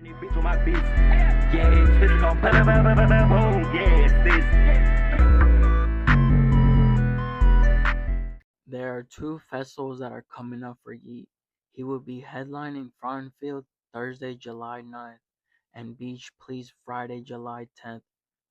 Beats with my beats. Yeah, twist gon' boom. Yeah, There are two festivals that are coming up for Yeat. He will be headlining Farnfield Thursday, July 9th, and Beach Please Friday, July 10th.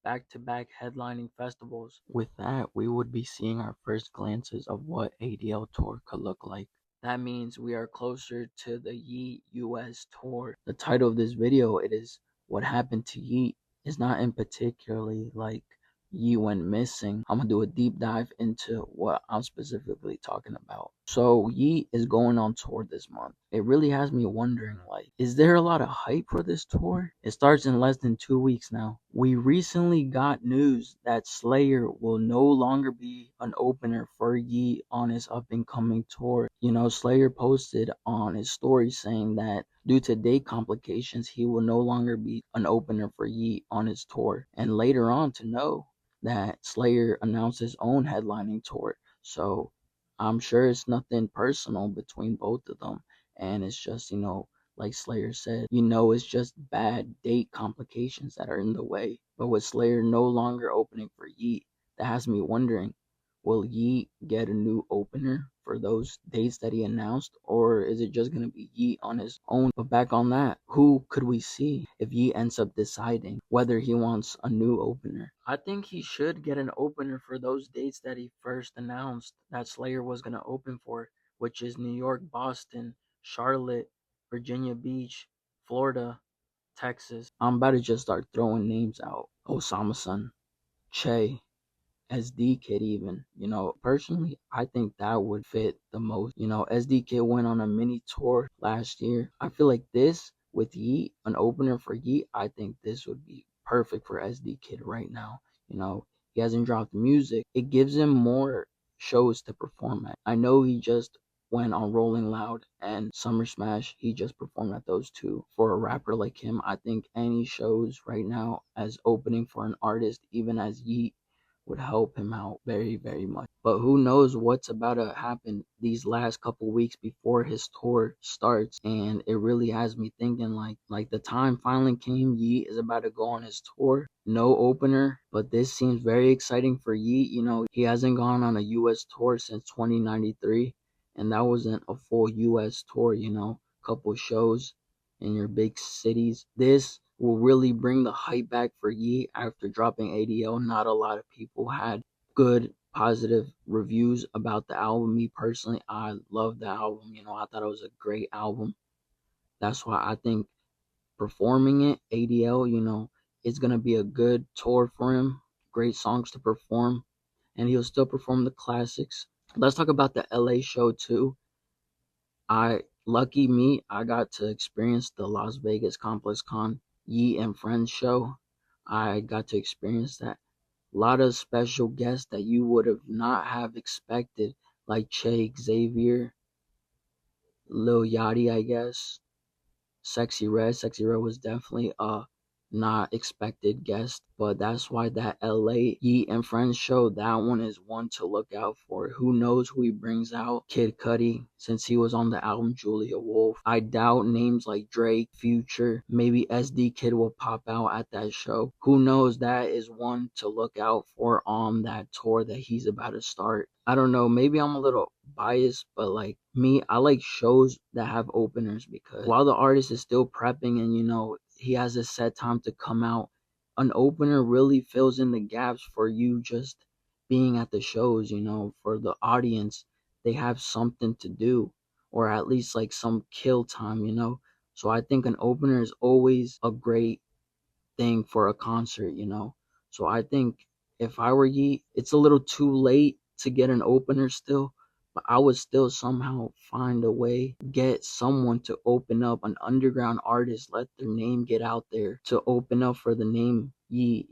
Back-to-back headlining festivals. With that, we would be seeing our first glances of what ADL tour could look like. That means we are closer to the Yeat US tour. The title of this video, it is What Happened to Yeat, is not in particularly like Yeat went missing. I'm gonna do a deep dive into what I'm specifically talking about. So Yeat is going on tour this month. It really has me wondering, like, is there a lot of hype for this tour? It starts in less than 2 weeks now. We recently got news that Slayr will no longer be an opener for Yeat on his up and coming tour. Slayr posted on his story saying that due to date complications, he will no longer be an opener for Yeat on his tour. And later on to know that Slayr announced his own headlining tour. So I'm sure it's nothing personal between both of them. And it's just, like Slayr said, it's just bad date complications that are in the way. But with Slayr no longer opening for Yeat, that has me wondering, will Yeat get a new opener for those dates that he announced, or is it just going to be Yeat on his own? But back on that, who could we see if Yeat ends up deciding whether he wants a new opener? I think he should get an opener for those dates that he first announced that Slayr was going to open for, which is New York, Boston, Charlotte, Virginia Beach, Florida, Texas. I'm about to just start throwing names out. Osama Sun, Che, SD Kid even. Personally, I think that would fit the most. SD Kid went on a mini tour last year. I feel like this with Yeat, an opener for Yeat, I think this would be perfect for SD Kid right now. He hasn't dropped music. It gives him more shows to perform at. I know he just went on Rolling Loud and Summer Smash. He just performed at those two. For a rapper like him, I think any shows right now as opening for an artist, even as Yeat, would help him out very, very much. But who knows what's about to happen these last couple weeks before his tour starts. And it really has me thinking like the time finally came. Yeat is about to go on his tour. No opener, but this seems very exciting for Yeat. He hasn't gone on a US tour since 2093, and that wasn't a full US tour, couple shows in your big cities. This will really bring the hype back for Yeat after dropping ADL. Not a lot of people had good positive reviews about the album. Me personally, I love the album. I thought it was a great album. That's why I think performing it, ADL, it's gonna be a good tour for him. Great songs to perform, and he'll still perform the classics. Let's talk about the LA show too. Lucky me, I got to experience the Las Vegas Complex Con Yeat and Friends show. I got to experience that. A lot of special guests that you would have not have expected, like Che Xavier, Lil Yachty, I guess. Sexy Red. Sexy Red was definitely a not expected guest, but that's why that LA Yeat and Friends show, that one is one to look out for. Who knows who he brings out? Kid Cudi, since he was on the album Julia Wolf. I doubt names like Drake, Future, maybe SD Kid will pop out at that show. Who knows? That is one to look out for on that tour that he's about to start. I don't know, maybe I'm a little biased, but like me, I like shows that have openers because while the artist is still prepping and he has a set time to come out, an opener really fills in the gaps for you just being at the shows. For the audience, they have something to do, or at least like some kill time. So I think an opener is always a great thing for a concert. So I think if I were Yeat, it's a little too late to get an opener still, but I would still somehow find a way, get someone to open up, an underground artist, let their name get out there to open up for the name Yeat.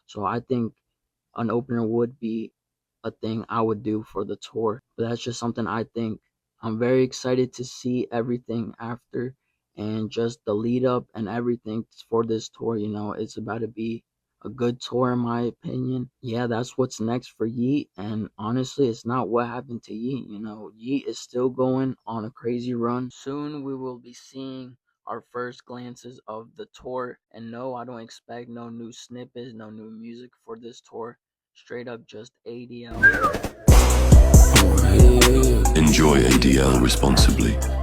So I think an opener would be a thing I would do for the tour. But that's just something I think. I'm very excited to see everything after and just the lead up and everything for this tour. It's about to be a good tour in my opinion. Yeah, that's what's next for Yeat. And honestly, it's not what happened to Yeat. Yeat is still going on a crazy run. Soon we will be seeing our first glances of the tour. And no, I don't expect no new snippets, no new music for this tour. Straight up just ADL. Enjoy ADL responsibly.